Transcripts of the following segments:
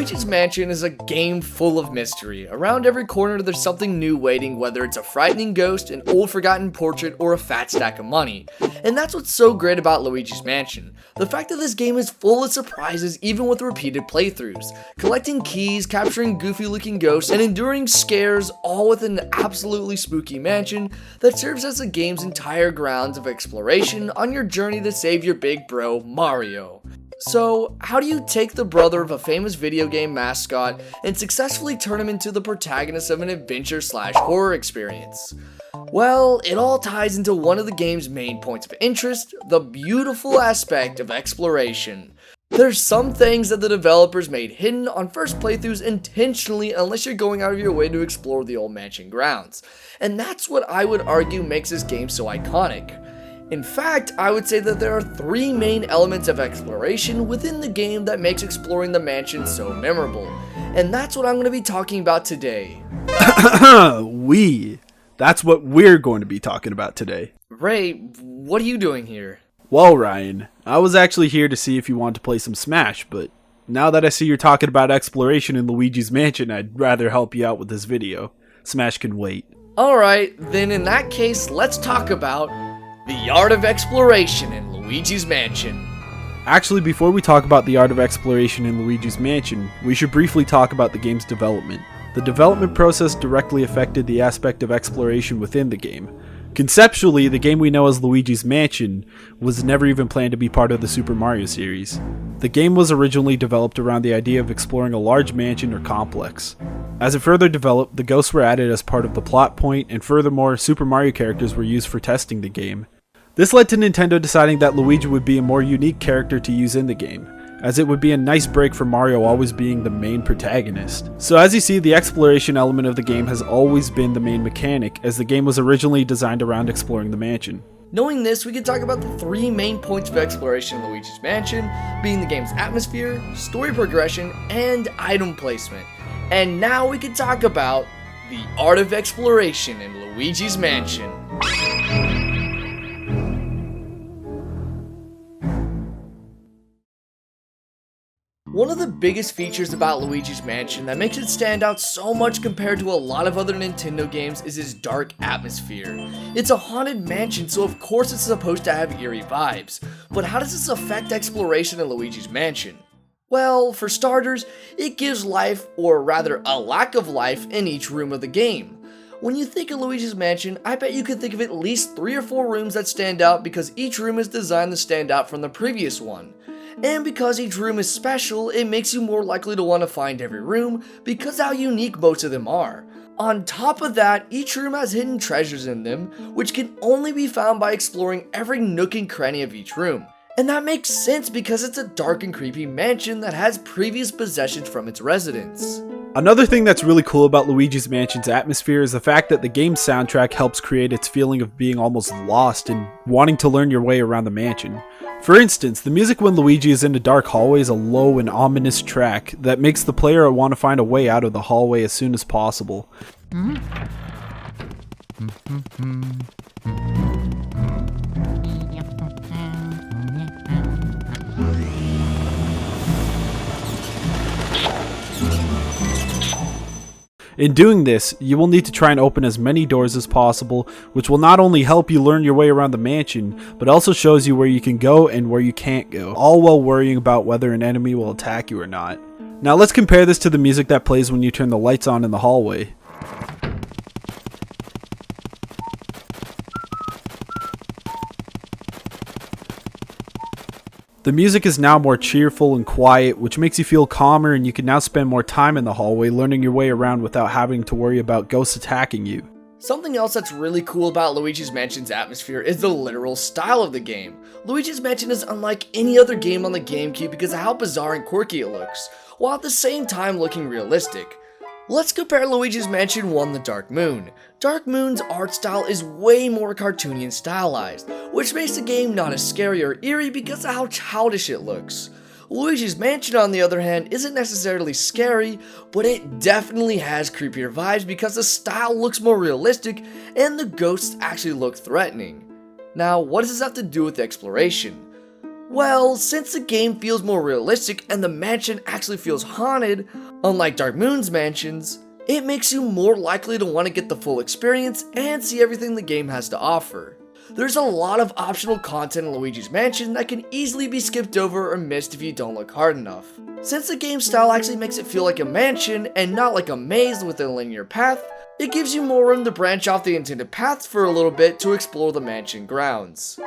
Luigi's Mansion is a game full of mystery. Around every corner there's something new waiting, whether it's a frightening ghost, an old forgotten portrait, or a fat stack of money. And that's what's so great about Luigi's Mansion. The fact that this game is full of surprises even with repeated playthroughs. Collecting keys, capturing goofy looking ghosts, and enduring scares, all within an absolutely spooky mansion that serves as the game's entire grounds of exploration on your journey to save your big bro, Mario. So, how do you take the brother of a famous video game mascot and successfully turn him into the protagonist of an adventure/horror experience? Well, it all ties into one of the game's main points of interest, the beautiful aspect of exploration. There's some things that the developers made hidden on first playthroughs intentionally unless you're going out of your way to explore the old mansion grounds. And that's what I would argue makes this game so iconic. In fact, I would say that there are three main elements of exploration within the game that makes exploring the mansion so memorable. And that's what I'm going to be talking about today. That's what we're going to be talking about today. Ray, what are you doing here? Well, Ryan, I was actually here to see if you want to play some Smash, but now that I see you're talking about exploration in Luigi's Mansion, I'd rather help you out with this video. Smash can wait. Alright, then in that case, let's talk about the art of exploration in Luigi's Mansion. Actually, before we talk about the art of exploration in Luigi's Mansion, we should briefly talk about the game's development. The development process directly affected the aspect of exploration within the game. Conceptually, the game we know as Luigi's Mansion was never even planned to be part of the Super Mario series. The game was originally developed around the idea of exploring a large mansion or complex. As it further developed, the ghosts were added as part of the plot point, and furthermore, Super Mario characters were used for testing the game. This led to Nintendo deciding that Luigi would be a more unique character to use in the game, as it would be a nice break from Mario always being the main protagonist. So as you see, the exploration element of the game has always been the main mechanic, as the game was originally designed around exploring the mansion. Knowing this, we can talk about the three main points of exploration in Luigi's Mansion, being the game's atmosphere, story progression, and item placement. And now we can talk about the art of exploration in Luigi's Mansion. One of the biggest features about Luigi's Mansion that makes it stand out so much compared to a lot of other Nintendo games is its dark atmosphere. It's a haunted mansion, so of course it's supposed to have eerie vibes. But how does this affect exploration in Luigi's Mansion? Well, for starters, it gives life, or rather a lack of life, in each room of the game. When you think of Luigi's Mansion, I bet you can think of at least 3 or 4 rooms that stand out because each room is designed to stand out from the previous one. And because each room is special, it makes you more likely to want to find every room because how unique most of them are. On top of that, each room has hidden treasures in them, which can only be found by exploring every nook and cranny of each room. And that makes sense because it's a dark and creepy mansion that has previous possessions from its residents. Another thing that's really cool about Luigi's Mansion's atmosphere is the fact that the game's soundtrack helps create its feeling of being almost lost and wanting to learn your way around the mansion. For instance, the music when Luigi is in a dark hallway is a low and ominous track that makes the player want to find a way out of the hallway as soon as possible. In doing this, you will need to try and open as many doors as possible, which will not only help you learn your way around the mansion, but also shows you where you can go and where you can't go, all while worrying about whether an enemy will attack you or not. Now let's compare this to the music that plays when you turn the lights on in the hallway. The music is now more cheerful and quiet, which makes you feel calmer, and you can now spend more time in the hallway learning your way around without having to worry about ghosts attacking you. Something else that's really cool about Luigi's Mansion's atmosphere is the literal style of the game. Luigi's Mansion is unlike any other game on the GameCube because of how bizarre and quirky it looks, while at the same time looking realistic. Let's compare Luigi's Mansion 1 The Dark Moon. Dark Moon's art style is way more cartoony and stylized, which makes the game not as scary or eerie because of how childish it looks. Luigi's Mansion, on the other hand, isn't necessarily scary, but it definitely has creepier vibes because the style looks more realistic and the ghosts actually look threatening. Now, what does this have to do with exploration? Well, since the game feels more realistic and the mansion actually feels haunted, unlike Dark Moon's mansions, it makes you more likely to want to get the full experience and see everything the game has to offer. There's a lot of optional content in Luigi's Mansion that can easily be skipped over or missed if you don't look hard enough. Since the game style actually makes it feel like a mansion and not like a maze with a linear path, it gives you more room to branch off the intended paths for a little bit to explore the mansion grounds.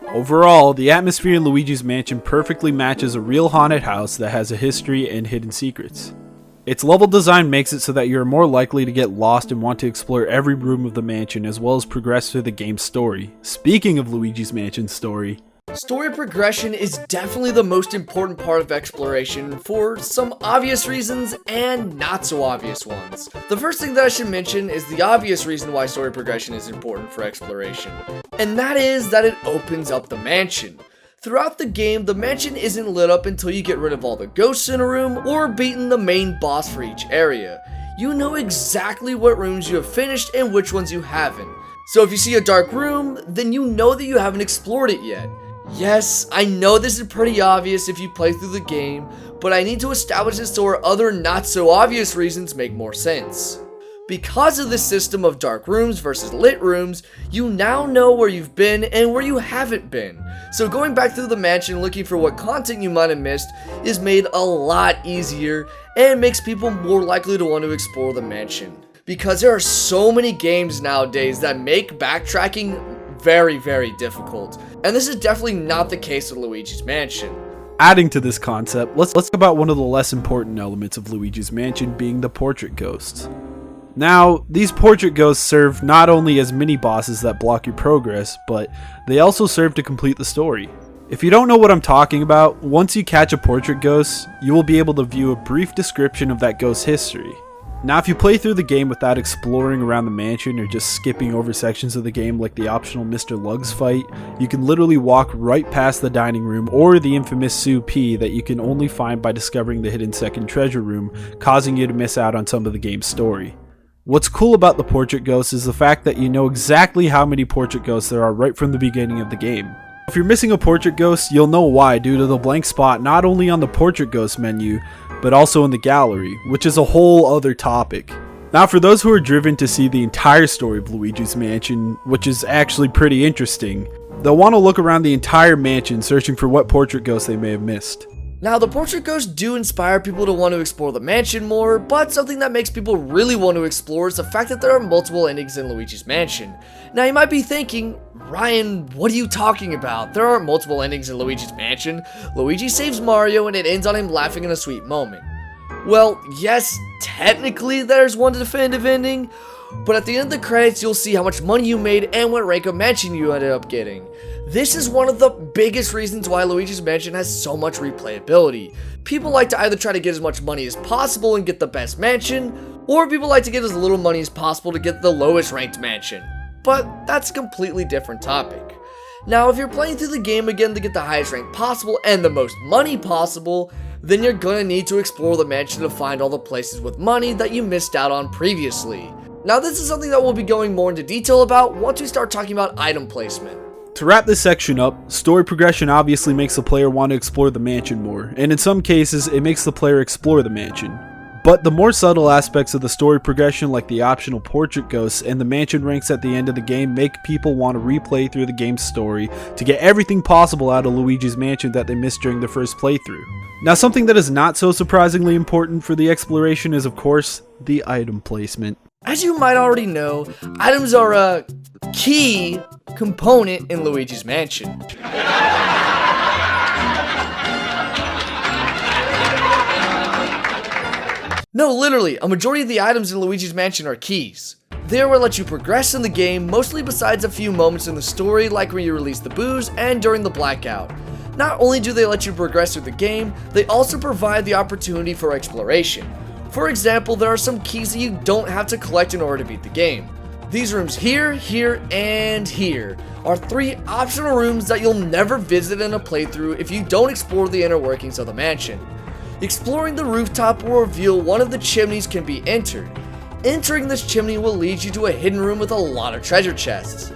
Overall, the atmosphere in Luigi's Mansion perfectly matches a real haunted house that has a history and hidden secrets. Its level design makes it so that you're more likely to get lost and want to explore every room of the mansion as well as progress through the game's story. Speaking of Luigi's Mansion story, story progression is definitely the most important part of exploration for some obvious reasons and not so obvious ones. The first thing that I should mention is the obvious reason why story progression is important for exploration, and that is that it opens up the mansion. Throughout the game, the mansion isn't lit up until you get rid of all the ghosts in a room or beaten the main boss for each area. You know exactly what rooms you have finished and which ones you haven't. So if you see a dark room, then you know that you haven't explored it yet. Yes, I know this is pretty obvious if you play through the game, but I need to establish this so our other not so obvious reasons make more sense. Because of this system of dark rooms versus lit rooms, you now know where you've been and where you haven't been. So going back through the mansion looking for what content you might have missed is made a lot easier and makes people more likely to want to explore the mansion. Because there are so many games nowadays that make backtracking very, very difficult. And this is definitely not the case with Luigi's Mansion. Adding to this concept, let's talk about one of the less important elements of Luigi's Mansion being the portrait ghosts. Now, these portrait ghosts serve not only as mini-bosses that block your progress, but they also serve to complete the story. If you don't know what I'm talking about, once you catch a portrait ghost, you will be able to view a brief description of that ghost's history. Now, if you play through the game without exploring around the mansion or just skipping over sections of the game like the optional Mr. Lugs fight, you can literally walk right past the dining room or the infamous Sue P that you can only find by discovering the hidden second treasure room, causing you to miss out on some of the game's story. What's cool about the portrait ghosts is the fact that you know exactly how many portrait ghosts there are right from the beginning of the game. If you're missing a portrait ghost, you'll know why due to the blank spot not only on the portrait ghost menu, but also in the gallery, which is a whole other topic. Now for those who are driven to see the entire story of Luigi's Mansion, which is actually pretty interesting, they'll want to look around the entire mansion searching for what portrait ghosts they may have missed. Now, the portrait ghosts do inspire people to want to explore the mansion more, but something that makes people really want to explore is the fact that there are multiple endings in Luigi's Mansion. Now, you might be thinking, Ryan, what are you talking about? There aren't multiple endings in Luigi's Mansion. Luigi saves Mario and it ends on him laughing in a sweet moment. Well, yes, technically there's one definitive ending, but at the end of the credits, you'll see how much money you made and what rank of mansion you ended up getting. This is one of the biggest reasons why Luigi's Mansion has so much replayability. People like to either try to get as much money as possible and get the best mansion, or people like to get as little money as possible to get the lowest ranked mansion. But that's a completely different topic. Now, if you're playing through the game again to get the highest rank possible and the most money possible, then you're gonna need to explore the mansion to find all the places with money that you missed out on previously. Now, this is something that we'll be going more into detail about once we start talking about item placement. To wrap this section up, story progression obviously makes the player want to explore the mansion more, and in some cases it makes the player explore the mansion. But the more subtle aspects of the story progression like the optional portrait ghosts and the mansion ranks at the end of the game make people want to replay through the game's story to get everything possible out of Luigi's Mansion that they missed during their first playthrough. Now, something that is not so surprisingly important for the exploration is of course the item placement. As you might already know, items are a key component in Luigi's Mansion. No, literally, a majority of the items in Luigi's Mansion are keys. They are what let you progress in the game, mostly besides a few moments in the story like when you release the booze and during the blackout. Not only do they let you progress through the game, they also provide the opportunity for exploration. For example, there are some keys that you don't have to collect in order to beat the game. These rooms here, here, and here are 3 optional rooms that you'll never visit in a playthrough if you don't explore the inner workings of the mansion. Exploring the rooftop will reveal one of the chimneys can be entered. Entering this chimney will lead you to a hidden room with a lot of treasure chests.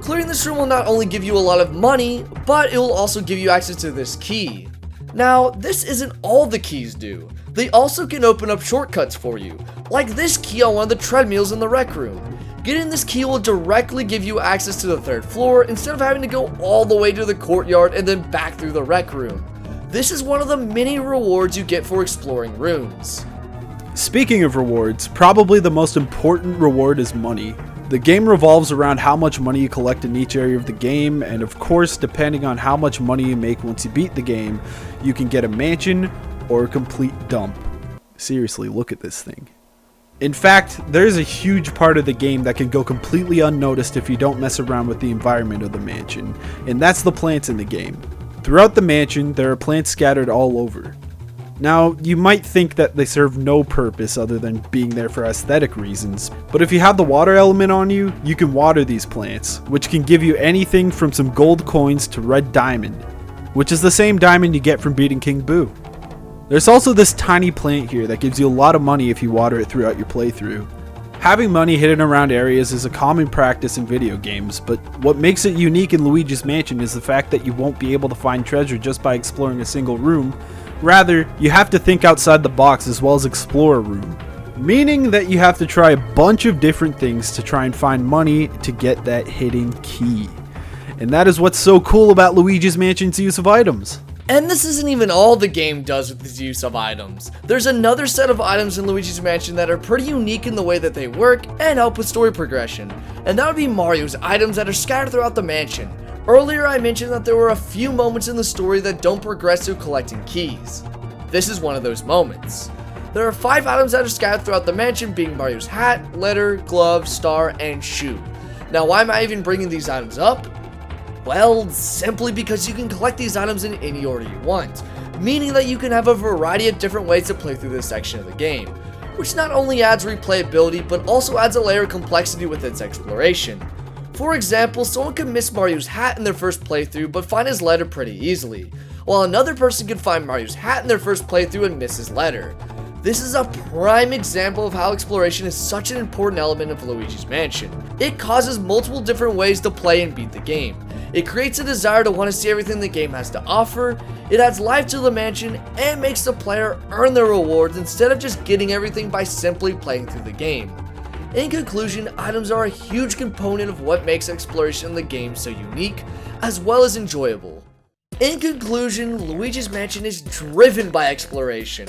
Clearing this room will not only give you a lot of money, but it will also give you access to this key. Now, this isn't all the keys do. They also can open up shortcuts for you, like this key on one of the treadmills in the rec room. Getting this key will directly give you access to the 3rd floor instead of having to go all the way to the courtyard and then back through the rec room. This is one of the many rewards you get for exploring rooms. Speaking of rewards, probably the most important reward is money. The game revolves around how much money you collect in each area of the game, and of course, depending on how much money you make once you beat the game, you can get a mansion or a complete dump. Seriously, look at this thing. In fact, there's a huge part of the game that can go completely unnoticed if you don't mess around with the environment of the mansion, and that's the plants in the game. Throughout the mansion, there are plants scattered all over. Now, you might think that they serve no purpose other than being there for aesthetic reasons, but if you have the water element on you, you can water these plants, which can give you anything from some gold coins to red diamond, which is the same diamond you get from beating King Boo. There's also this tiny plant here that gives you a lot of money if you water it throughout your playthrough. Having money hidden around areas is a common practice in video games, but what makes it unique in Luigi's Mansion is the fact that you won't be able to find treasure just by exploring a single room. Rather, you have to think outside the box as well as explore a room, meaning that you have to try a bunch of different things to try and find money to get that hidden key. And that is what's so cool about Luigi's Mansion's use of items. And this isn't even all the game does with its use of items. There's another set of items in Luigi's Mansion that are pretty unique in the way that they work and help with story progression, and that would be Mario's items that are scattered throughout the mansion. Earlier I mentioned that there were a few moments in the story that don't progress through collecting keys. This is one of those moments. There are 5 items that are scattered throughout the mansion, being Mario's hat, letter, glove, star, and shoe. Now, why am I even bringing these items up? Well, simply because you can collect these items in any order you want, meaning that you can have a variety of different ways to play through this section of the game, which not only adds replayability, but also adds a layer of complexity with its exploration. For example, someone could miss Mario's hat in their first playthrough but find his letter pretty easily, while another person could find Mario's hat in their first playthrough and miss his letter. This is a prime example of how exploration is such an important element of Luigi's Mansion. It causes multiple different ways to play and beat the game. It creates a desire to want to see everything the game has to offer, it adds life to the mansion, and makes the player earn their rewards instead of just getting everything by simply playing through the game. In conclusion, items are a huge component of what makes exploration in the game so unique, as well as enjoyable. In conclusion, Luigi's Mansion is driven by exploration.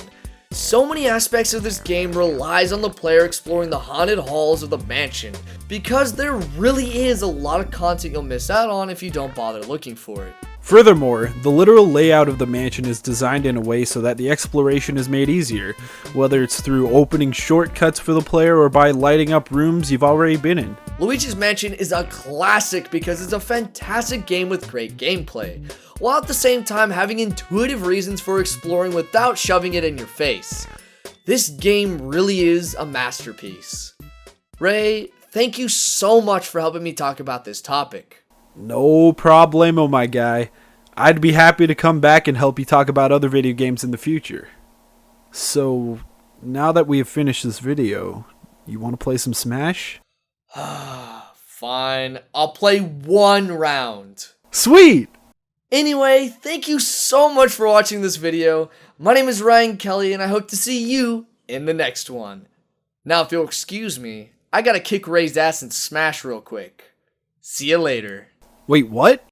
So many aspects of this game relies on the player exploring the haunted halls of the mansion, because there really is a lot of content you'll miss out on if you don't bother looking for it. Furthermore, the literal layout of the mansion is designed in a way so that the exploration is made easier, whether it's through opening shortcuts for the player or by lighting up rooms you've already been in. Luigi's Mansion is a classic because it's a fantastic game with great gameplay, while at the same time having intuitive reasons for exploring without shoving it in your face. This game really is a masterpiece. Ray, thank you so much for helping me talk about this topic. No problemo, my guy. I'd be happy to come back and help you talk about other video games in the future. So, now that we have finished this video, you want to play some Smash? Fine, I'll play 1 round. Sweet! Anyway, thank you so much for watching this video. My name is Ryan Kelly, and I hope to see you in the next one. Now, if you'll excuse me, I gotta kick Ray's ass in Smash real quick. See you later. Wait, what?